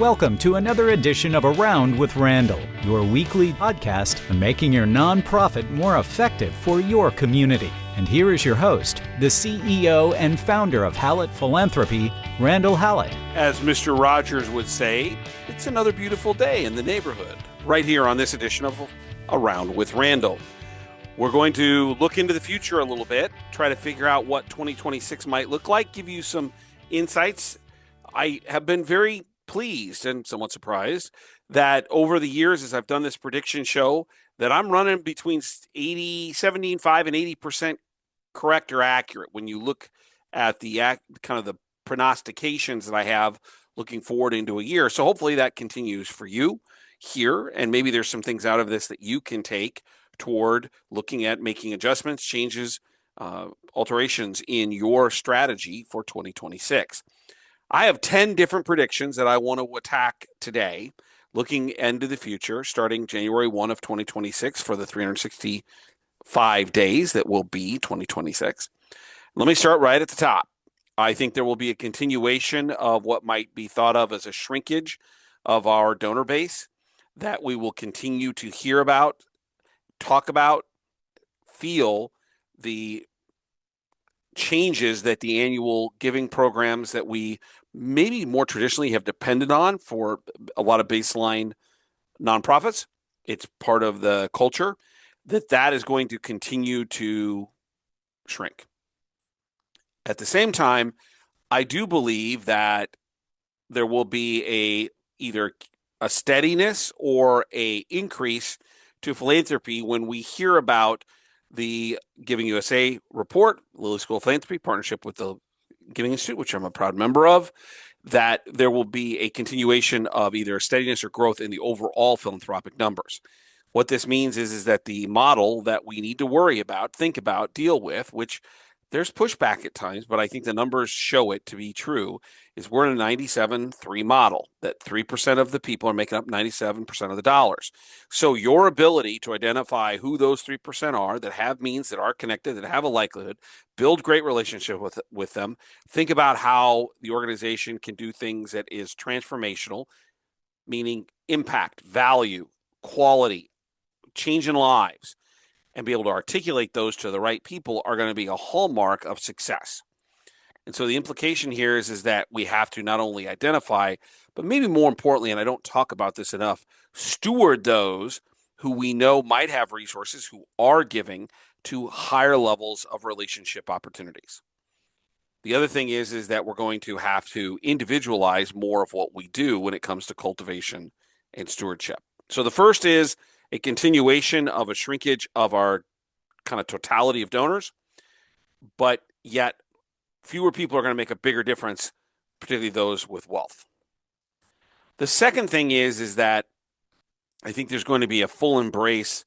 Welcome to another edition of Around with Randall, your weekly podcast on making your nonprofit more effective for your community. And here is your host, the CEO and founder of Hallett Philanthropy, Randall Hallett. As Mr. Rogers would say, it's another beautiful day in the neighborhood, right here on this edition of Around with Randall. We're going to look into the future a little bit, try to figure out what 2026 might look like, give you some insights. I have been very pleased and somewhat surprised that over the years, as I've done this prediction show, that I'm running between 75 and 80% correct or accurate when you look at the kind of the prognostications that I have looking forward into a year. So hopefully that continues for you here, and maybe there's some things out of this that you can take toward looking at making adjustments, changes, alterations in your strategy for 2026. I have 10 different predictions that I want to attack today, looking into the future, starting January 1 of 2026 for the 365 days that will be 2026. Let me start right at the top. I think there will be a continuation of what might be thought of as a shrinkage of our donor base that we will continue to hear about, talk about, feel the changes that the annual giving programs that we maybe more traditionally have depended on for a lot of baseline nonprofits. It's part of the culture that is going to continue to shrink. At the same time, I do believe that there will be either a steadiness or a increase to philanthropy when we hear about the Giving USA report, Lilly School of Philanthropy, partnership with the Giving Institute, which I'm a proud member of, that there will be a continuation of either steadiness or growth in the overall philanthropic numbers. What this means is that the model that we need to worry about, think about, deal with, which there's pushback at times, but I think the numbers show it to be true, is we're in a 97-3 model, that 3% of the people are making up 97% of the dollars. So your ability to identify who those 3% are, that have means, that are connected, that have a likelihood, build great relationship with them, think about how the organization can do things that is transformational, meaning impact, value, quality, change in lives, and be able to articulate those to the right people are going to be a hallmark of success. And so the implication here is that we have to not only identify, but maybe more importantly, and I don't talk about this enough, steward those who we know might have resources, who are giving to higher levels of relationship opportunities. The other thing is that we're going to have to individualize more of what we do when it comes to cultivation and stewardship. So the first is a continuation of a shrinkage of our kind of totality of donors, but yet fewer people are going to make a bigger difference, particularly those with wealth. The second thing is that I think there's going to be a full embrace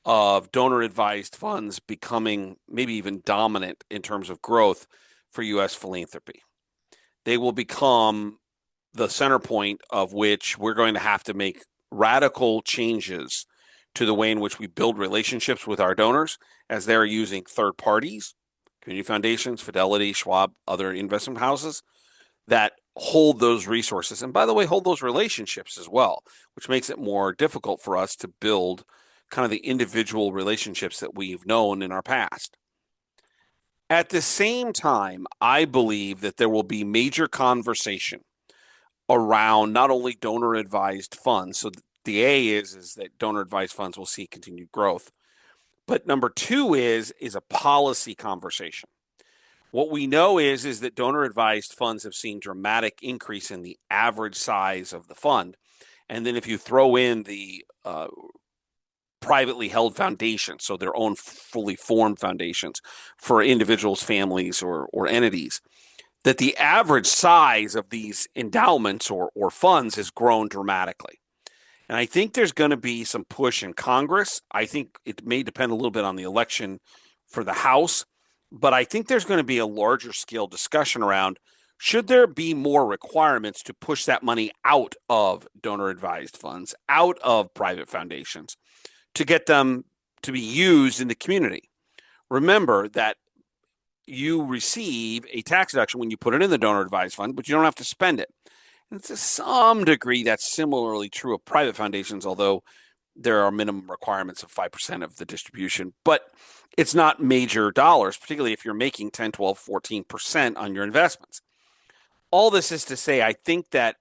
of donor-advised funds becoming maybe even dominant in terms of growth for U.S. philanthropy. They will become the center point of which we're going to have to make radical changes to the way in which we build relationships with our donors, as they're using third parties, community foundations, Fidelity, Schwab, other investment houses that hold those resources. And by the way, hold those relationships as well, which makes it more difficult for us to build kind of the individual relationships that we've known in our past. At the same time, I believe that there will be major conversation around not only donor-advised funds. So the A is that donor-advised funds will see continued growth. But number two is a policy conversation. What we know is that donor-advised funds have seen dramatic increase in the average size of the fund. And then if you throw in the privately held foundations, so their own fully formed foundations for individuals, families, or entities, that the average size of these endowments or funds has grown dramatically. And I think there's going to be some push in Congress. I think it may depend a little bit on the election for the House, but I think there's going to be a larger scale discussion around, should there be more requirements to push that money out of donor-advised funds, out of private foundations, to get them to be used in the community. Remember that you receive a tax deduction when you put it in the donor-advised fund, but you don't have to spend it. And to some degree, that's similarly true of private foundations, although there are minimum requirements of 5% of the distribution. But it's not major dollars, particularly if you're making 10, 12, 14% on your investments. All this is to say, I think that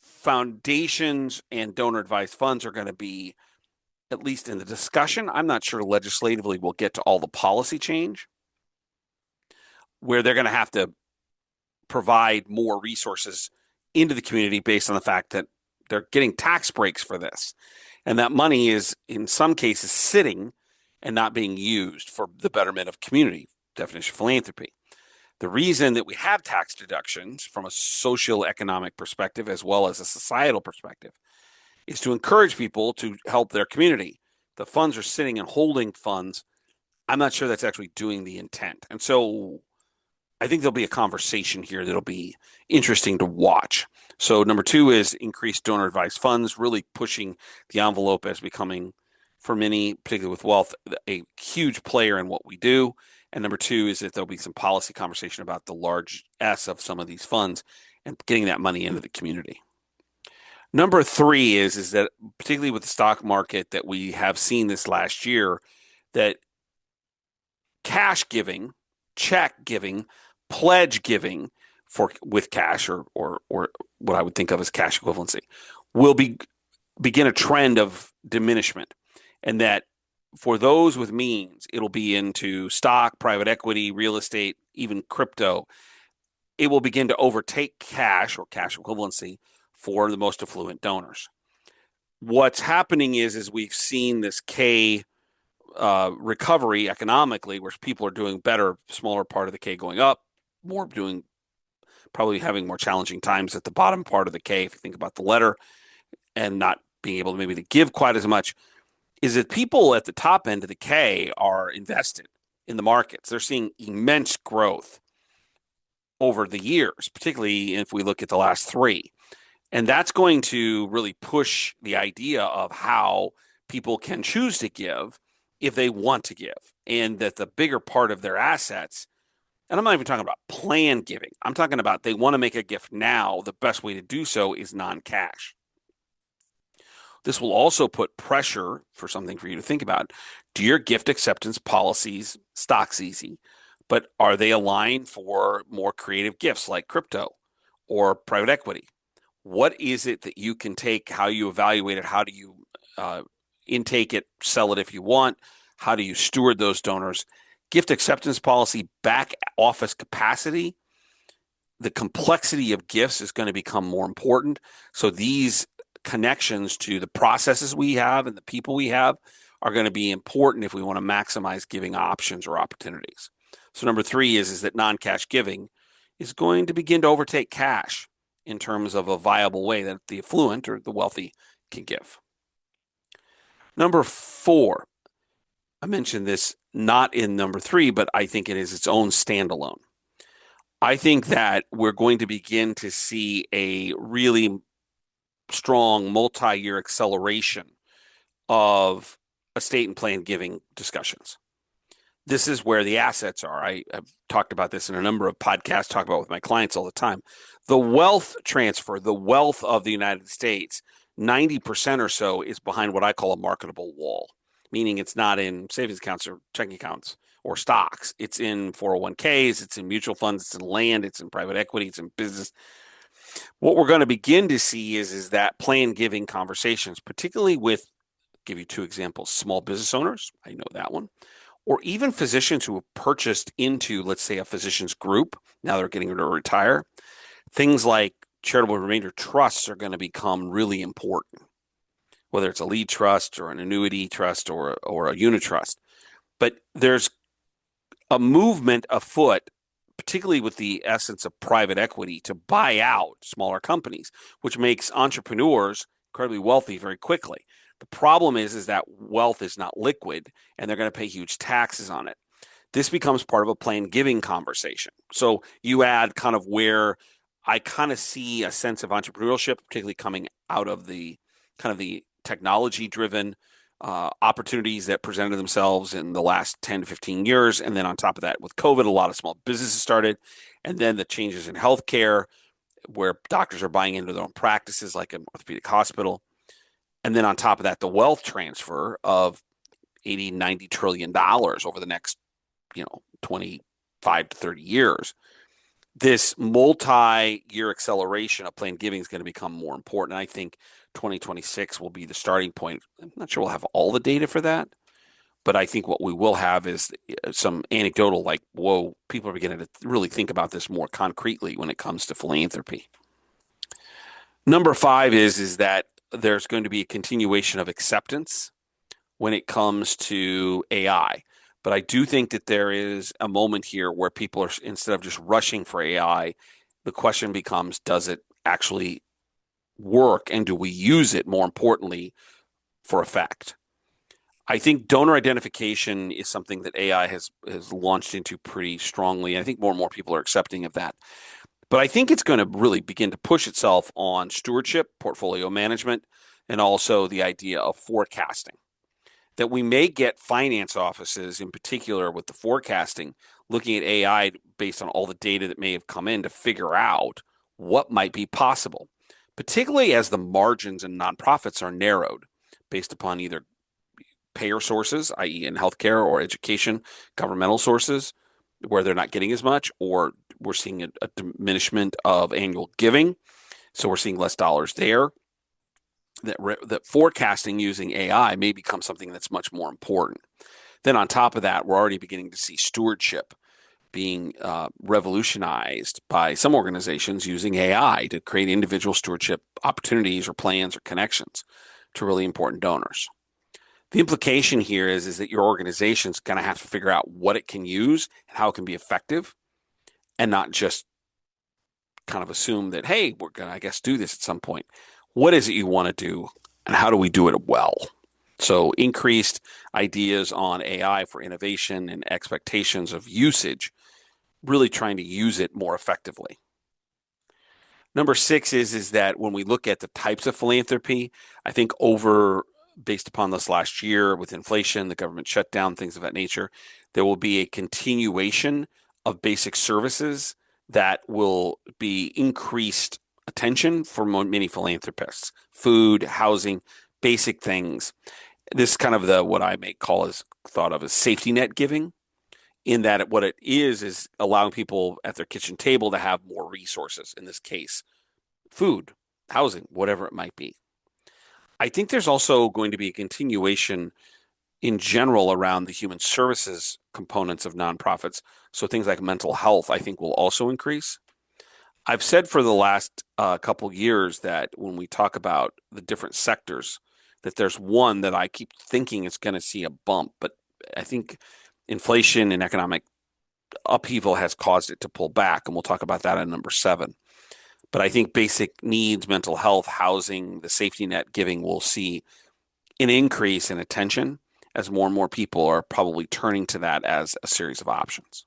foundations and donor advised funds are going to be, at least in the discussion. I'm not sure legislatively we'll get to all the policy change, where they're going to have to provide more resources into the community based on the fact that they're getting tax breaks for this. And that money is, in some cases, sitting and not being used for the betterment of community, definition of philanthropy. The reason that we have tax deductions from a social economic perspective as well as a societal perspective is to encourage people to help their community. The funds are sitting and holding funds. I'm not sure that's actually doing the intent. And so I think there'll be a conversation here that'll be interesting to watch. So number 2 is increased donor advised funds, really pushing the envelope as becoming, for many, particularly with wealth, a huge player in what we do. And number 2 is that there'll be some policy conversation about the large S of some of these funds and getting that money into the community. Number 3 is that, particularly with the stock market, that we have seen this last year, that cash giving, check giving, pledge giving with cash or what I would think of as cash equivalency will begin a trend of diminishment, and that for those with means, it'll be into stock, private equity, real estate, even crypto. It will begin to overtake cash or cash equivalency for the most affluent donors. What's happening is we've seen this K recovery economically, where people are doing better, smaller part of the K going up, more doing, probably having more challenging times at the bottom part of the K, if you think about the letter, and not being able to maybe to give quite as much, is that people at the top end of the K are invested in the markets. They're seeing immense growth over the years, particularly if we look at the last 3. And that's going to really push the idea of how people can choose to give if they want to give, and that the bigger part of their assets, and I'm not even talking about planned giving, I'm talking about they want to make a gift now. The best way to do so is non-cash. This will also put pressure for something for you to think about. Do your gift acceptance policies, stock's easy, but are they aligned for more creative gifts like crypto or private equity? What is it that you can take? How you evaluate it? How do you intake it, sell it if you want? How do you steward those donors? Gift acceptance policy, back office capacity. The complexity of gifts is going to become more important. So these connections to the processes we have and the people we have are going to be important if we want to maximize giving options or opportunities. So number 3 is that non-cash giving is going to begin to overtake cash in terms of a viable way that the affluent or the wealthy can give. Number 4, I mentioned this not in number 3, but I think it is its own standalone. I think that we're going to begin to see a really strong multi-year acceleration of estate and plan giving discussions. This is where the assets are. I've talked about this in a number of podcasts, talk about it with my clients all the time. The wealth transfer, the wealth of the United States, 90% or so is behind what I call a marketable wall, meaning it's not in savings accounts or checking accounts or stocks. It's in 401ks, it's in mutual funds, it's in land, it's in private equity, it's in business. What we're going to begin to see is that plan giving conversations, particularly with, I'll give you 2 examples, small business owners, I know that one, or even physicians who have purchased into, let's say, a physician's group. Now they're getting ready to retire. Things like charitable remainder trusts are going to become really important, whether it's a lead trust or an annuity trust or a unit trust. But there's a movement afoot, particularly with the essence of private equity, to buy out smaller companies, which makes entrepreneurs incredibly wealthy very quickly. The problem is that wealth is not liquid, and they're going to pay huge taxes on it. This becomes part of a plan giving conversation. So you add kind of where I kind of see a sense of entrepreneurship, particularly coming out of the kind of the technology-driven opportunities that presented themselves in the last 10 to 15 years. And then on top of that, with COVID, a lot of small businesses started. And then the changes in healthcare, where doctors are buying into their own practices like an orthopedic hospital. And then on top of that, the wealth transfer of 80, 90 trillion dollars over the next, 25 to 30 years. This multi-year acceleration of planned giving is going to become more important. I think 2026 will be the starting point. I'm not sure we'll have all the data for that, but I think what we will have is some anecdotal, like, whoa, people are beginning to really think about this more concretely when it comes to philanthropy. Number 5 is that there's going to be a continuation of acceptance when it comes to AI. But I do think that there is a moment here where people are, instead of just rushing for AI, the question becomes, does it actually work, and do we use it, more importantly, for effect? I think donor identification is something that AI has launched into pretty strongly. I think more and more people are accepting of that. But I think it's going to really begin to push itself on stewardship, portfolio management, and also the idea of forecasting. That we may get finance offices, in particular with the forecasting, looking at AI based on all the data that may have come in to figure out what might be possible, particularly as the margins in nonprofits are narrowed based upon either payer sources, i.e. in healthcare or education, governmental sources, where they're not getting as much, or we're seeing a diminishment of annual giving. So we're seeing less dollars there. That forecasting using AI may become something that's much more important. Then on top of that, we're already beginning to see stewardship being revolutionized by some organizations using AI to create individual stewardship opportunities or plans or connections to really important donors. The implication here is that your organization's going to have to figure out what it can use and how it can be effective, and not just kind of assume that, hey, we're going to, I guess, do this at some point. What is it you want to do, and how do we do it well? So increased ideas on AI for innovation and expectations of usage, really trying to use it more effectively. Number 6 is that when we look at the types of philanthropy, I think based upon this last year with inflation, the government shutdown, things of that nature, there will be a continuation of basic services that will be increased attention for many philanthropists. Food, housing, basic things. This is kind of what I may call is thought of as safety net giving, in that what it is allowing people at their kitchen table to have more resources, in this case, food, housing, whatever it might be. I think there's also going to be a continuation in general around the human services components of nonprofits. So things like mental health, I think, will also increase. I've said for the last couple years that when we talk about the different sectors, that there's one that I keep thinking is going to see a bump, but I think inflation and economic upheaval has caused it to pull back, and we'll talk about that at number 7. But I think basic needs, mental health, housing, the safety net giving will see an increase in attention as more and more people are probably turning to that as a series of options.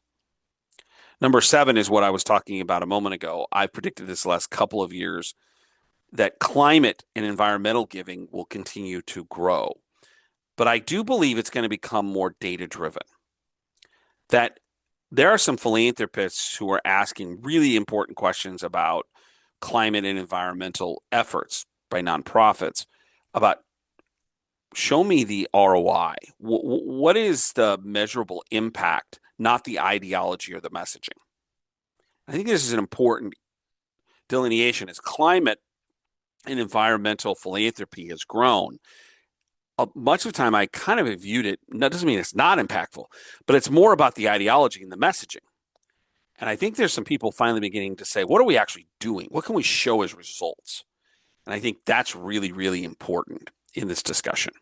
Number 7 is what I was talking about a moment ago. I predicted this the last couple of years that climate and environmental giving will continue to grow. But I do believe it's going to become more data-driven. That there are some philanthropists who are asking really important questions about climate and environmental efforts by nonprofits, about show me the ROI. What is the measurable impact, not the ideology or the messaging? I think this is an important delineation. As climate and environmental philanthropy has grown, much of the time I kind of have viewed it, that doesn't mean it's not impactful, but it's more about the ideology and the messaging. And I think there's some people finally beginning to say, what are we actually doing? What can we show as results? And I think that's really, really important in this discussion.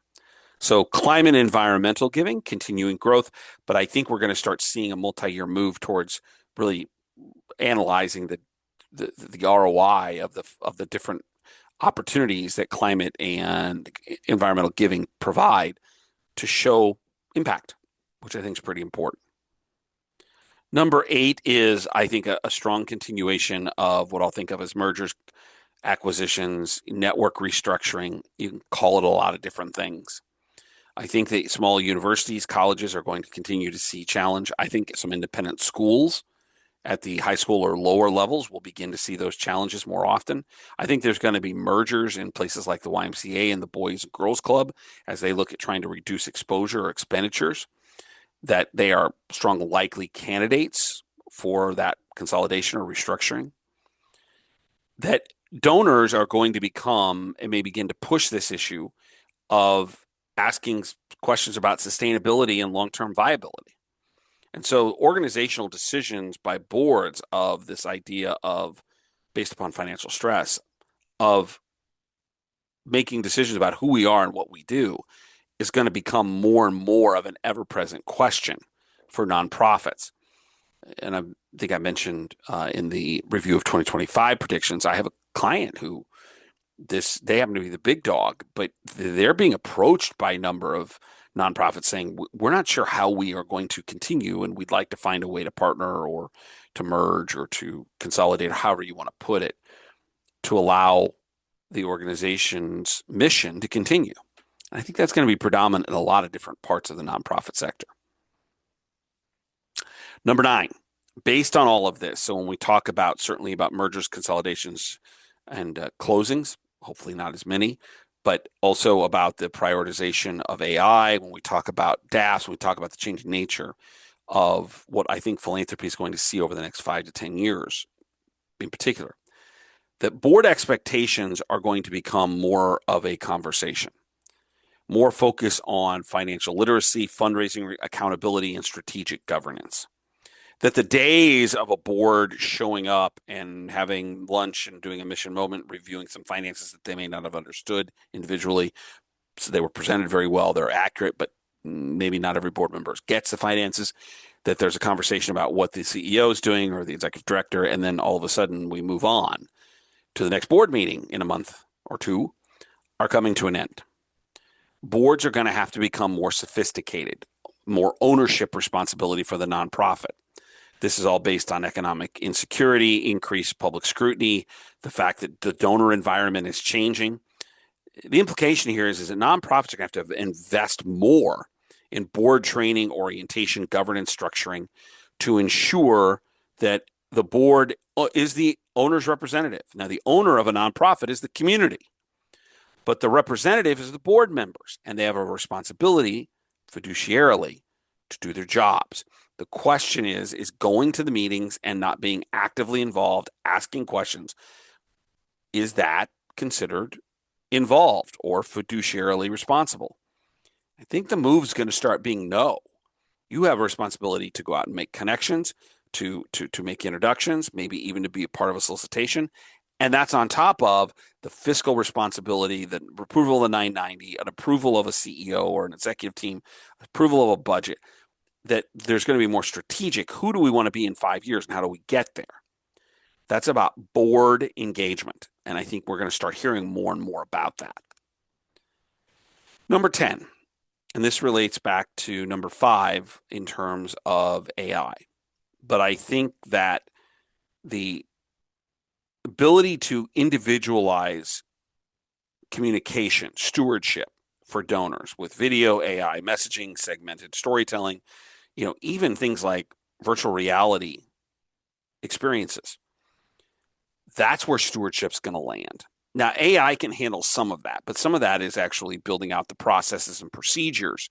So climate and environmental giving, continuing growth, but I think we're going to start seeing a multi-year move towards really analyzing the ROI of the different opportunities that climate and environmental giving provide to show impact, which I think is pretty important. Number 8 is, I think, a strong continuation of what I'll think of as mergers, acquisitions, network restructuring. You can call it a lot of different things. I think that small universities, colleges are going to continue to see challenge. I think some independent schools at the high school or lower levels, we'll begin to see those challenges more often. I think there's going to be mergers in places like the YMCA and the Boys and Girls Club as they look at trying to reduce exposure or expenditures, that they are strong likely candidates for that consolidation or restructuring. That donors are going to become and may begin to push this issue of asking questions about sustainability and long-term viability. And so organizational decisions by boards of this idea of, based upon financial stress, of making decisions about who we are and what we do is going to become more and more of an ever-present question for nonprofits. And I think I mentioned in the review of 2025 predictions, I have a client who they happen to be the big dog, but they're being approached by a number of nonprofits saying, we're not sure how we are going to continue, and we'd like to find a way to partner or to merge or to consolidate, however you want to put it, to allow the organization's mission to continue. And I think that's going to be predominant in a lot of different parts of the nonprofit sector. Number 9, based on all of this, so when we talk about certainly about mergers, consolidations, and closings, hopefully not as many, but also about the prioritization of AI, when we talk about DAFs, when we talk about the changing nature of what I think philanthropy is going to see over the next 5 to 10 years in particular, that board expectations are going to become more of a conversation, more focus on financial literacy, fundraising, accountability, and strategic governance. That the days of a board showing up and having lunch and doing a mission moment, reviewing some finances that they may not have understood individually, so they were presented very well, they're accurate, but maybe not every board member gets the finances, that there's a conversation about what the CEO is doing or the executive director, and then all of a sudden we move on to the next board meeting in a month or two, are coming to an end. Boards are going to have to become more sophisticated, more ownership responsibility for the nonprofit. This is all based on economic insecurity, increased public scrutiny, the fact that the donor environment is changing. The implication here is that nonprofits are going to have to invest more in board training, orientation, governance structuring to ensure that the board is the owner's representative. Now, the owner of a nonprofit is the community, but the representative is the board members, and they have a responsibility fiduciarily to do their jobs. The question is going to the meetings and not being actively involved, asking questions, is that considered involved or fiduciarily responsible? I think the move is going to start being no. You have a responsibility to go out and make connections, to make introductions, maybe even to be a part of a solicitation. And that's on top of the fiscal responsibility, the approval of the 990, an approval of a CEO or an executive team, approval of a budget. That there's going to be more strategic. Who do we want to be in 5 years and how do we get there? That's about board engagement. And I think we're going to start hearing more and more about that. Number 10, and this relates back to number 5 in terms of AI. But I think that the ability to individualize communication, stewardship for donors with video, AI, messaging, segmented storytelling, even things like virtual reality experiences. That's where stewardship's going to land. Now, AI can handle some of that, but some of that is actually building out the processes and procedures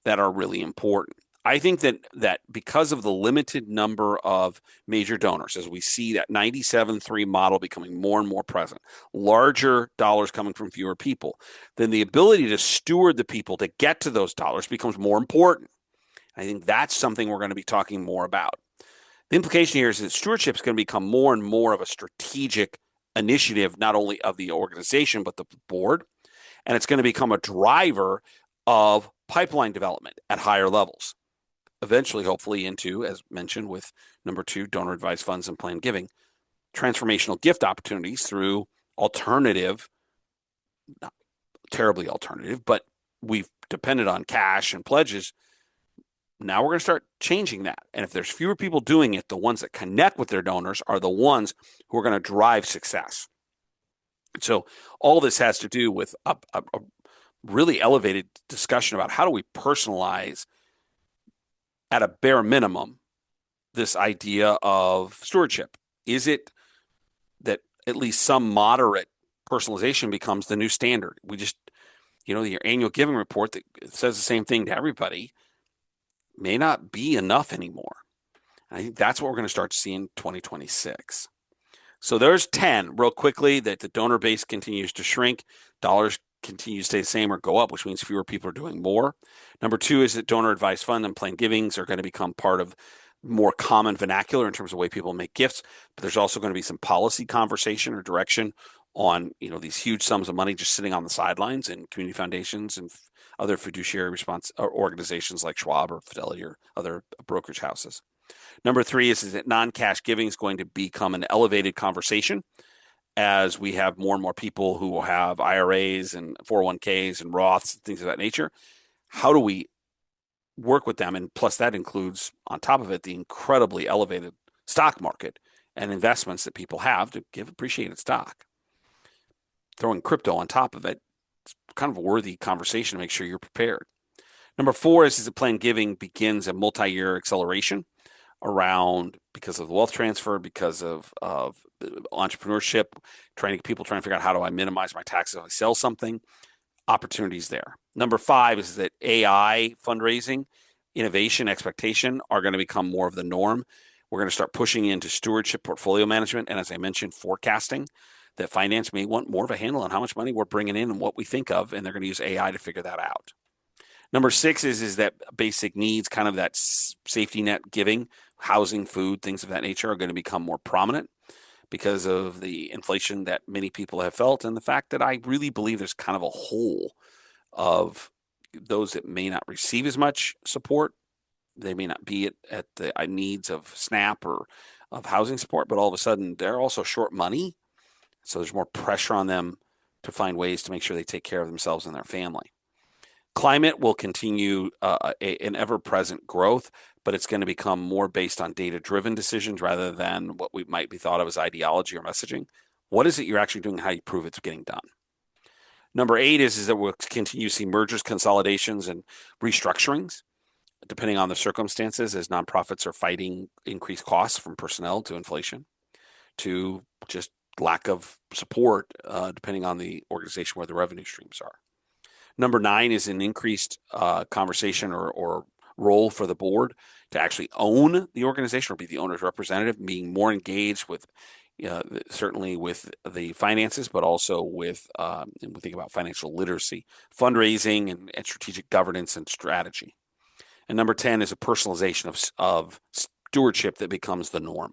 that are really important. I think that because of the limited number of major donors, as we see that 97-3 model becoming more and more present, larger dollars coming from fewer people, then the ability to steward the people to get to those dollars becomes more important. I think that's something we're going to be talking more about. The implication here is that stewardship is going to become more and more of a strategic initiative, not only of the organization, but the board. And it's going to become a driver of pipeline development at higher levels. Eventually, hopefully, into, as mentioned with number 2, donor advised funds and planned giving, transformational gift opportunities through alternative, not terribly alternative, but we've depended on cash and pledges. Now we're going to start changing that. And if there's fewer people doing it, the ones that connect with their donors are the ones who are going to drive success. So all this has to do with a really elevated discussion about how do we personalize at a bare minimum this idea of stewardship? Is it that at least some moderate personalization becomes the new standard? We just, your annual giving report that says the same thing to everybody may not be enough anymore. And I think that's what we're going to start to see in 2026. So there's 10 real quickly, that the donor base continues to shrink. Dollars continue to stay the same or go up, which means fewer people are doing more. Number 2 is that donor advised fund and planned givings are going to become part of more common vernacular in terms of the way people make gifts. But there's also going to be some policy conversation or direction on, these huge sums of money just sitting on the sidelines in community foundations and other fiduciary response organizations like Schwab or Fidelity or other brokerage houses. Number 3 is that non-cash giving is going to become an elevated conversation as we have more and more people who will have IRAs and 401ks and Roths and things of that nature. How do we work with them? And plus that includes, on top of it, the incredibly elevated stock market and investments that people have to give appreciated stock. Throwing crypto on top of it, it's kind of a worthy conversation to make sure you're prepared. Number 4 is that planned giving begins a multi-year acceleration around, because of the wealth transfer, because of entrepreneurship, people trying to figure out, how do I minimize my taxes if I sell something? Opportunities there. Number 5 is that AI fundraising, innovation, expectation are going to become more of the norm. We're going to start pushing into stewardship, portfolio management, and as I mentioned, forecasting. That finance may want more of a handle on how much money we're bringing in and what we think of, and they're going to use AI to figure that out. Number 6 is that basic needs, kind of that safety net giving, housing, food, things of that nature are going to become more prominent because of the inflation that many people have felt, and the fact that I really believe there's kind of a hole of those that may not receive as much support. They may not be at the needs of SNAP or of housing support, but all of a sudden they're also short money. So there's more pressure on them to find ways to make sure they take care of themselves and their family. Climate will continue an ever-present growth, but it's going to become more based on data-driven decisions rather than what we might be thought of as ideology or messaging. What is it you're actually doing? How you prove it's getting done? Number 8 is that we'll continue to see mergers, consolidations, and restructurings, depending on the circumstances, as nonprofits are fighting increased costs from personnel to inflation to just lack of support, depending on the organization where the revenue streams are. Number 9 is an increased conversation or role for the board to actually own the organization or be the owner's representative, being more engaged with, certainly with the finances, but also with, and we think about financial literacy, fundraising, and strategic governance and strategy. And number 10 is a personalization of stewardship that becomes the norm.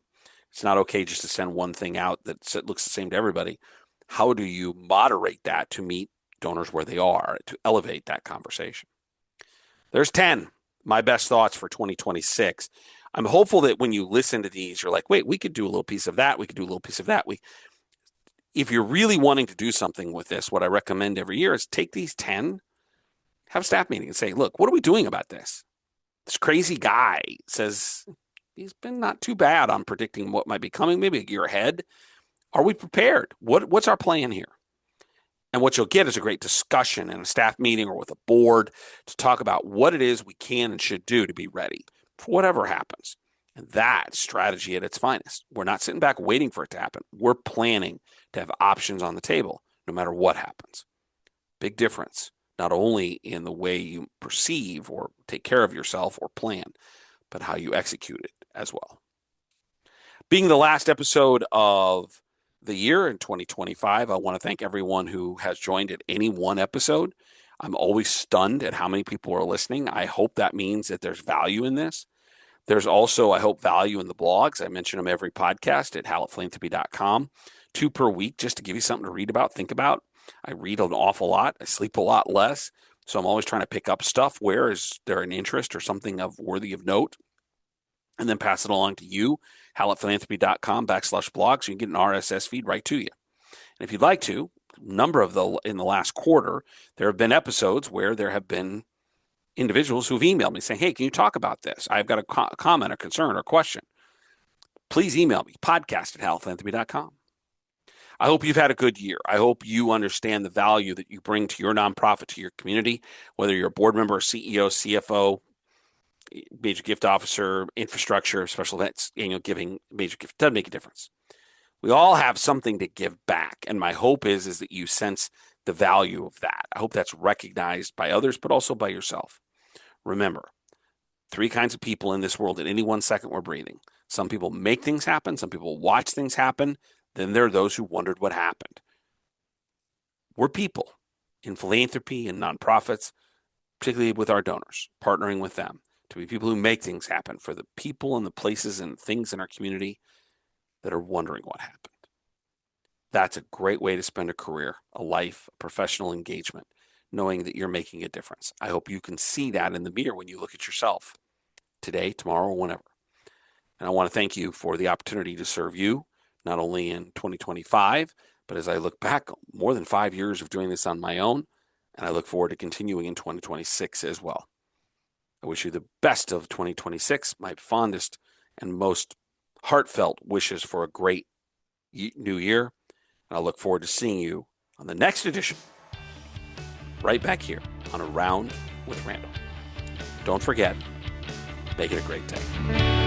It's not okay just to send one thing out that looks the same to everybody. How do you moderate that to meet donors where they are, to elevate that conversation? There's 10, my best thoughts for 2026. I'm hopeful that when you listen to these, you're like, wait, we could do a little piece of that. We could do a little piece of that. If you're really wanting to do something with this, what I recommend every year is take these 10, have a staff meeting and say, look, what are we doing about this? This crazy guy says he's been not too bad on predicting what might be coming, maybe a year ahead. Are we prepared? What's our plan here? And what you'll get is a great discussion in a staff meeting or with a board to talk about what it is we can and should do to be ready for whatever happens. And that's strategy at its finest. We're not sitting back waiting for it to happen. We're planning to have options on the table no matter what happens. Big difference, not only in the way you perceive or take care of yourself or plan, but how you execute it as well. Being the last episode of the year in 2025, I want to thank everyone who has joined at any one episode. I'm always stunned at how many people are listening. I hope that means that there's value in this. There's also, I hope, value in the blogs. I mention them every podcast at hallettphilanthropy.com, 2 per week, just to give you something to read about, think about. I read an awful lot. I sleep a lot less. So I'm always trying to pick up stuff. Where is there an interest or something worthy of note? And then pass it along to you, hallettphilanthropy.com/blog, so you can get an RSS feed right to you. And if you'd like to, in the last quarter, there have been episodes where there have been individuals who've emailed me saying, hey, can you talk about this? I've got a comment or concern or question. Please email me, podcast@hallettphilanthropy.com. I hope you've had a good year. I hope you understand the value that you bring to your nonprofit, to your community, whether you're a board member, CEO, CFO, major gift officer, infrastructure, special events, annual giving, major gift, doesn't make a difference. We all have something to give back. And my hope is that you sense the value of that. I hope that's recognized by others, but also by yourself. Remember, 3 kinds of people in this world at any 1 second we're breathing. Some people make things happen. Some people watch things happen. Then there are those who wondered what happened. We're people in philanthropy and nonprofits, particularly with our donors, partnering with them to be people who make things happen for the people and the places and things in our community that are wondering what happened. That's a great way to spend a career, a life, a professional engagement, knowing that you're making a difference. I hope you can see that in the mirror when you look at yourself today, tomorrow, or whenever. And I want to thank you for the opportunity to serve you, not only in 2025, but as I look back, more than 5 years of doing this on my own, and I look forward to continuing in 2026 as well. I wish you the best of 2026, my fondest and most heartfelt wishes for a great new year. And I look forward to seeing you on the next edition, right back here on Around with Randall. Don't forget, make it a great day.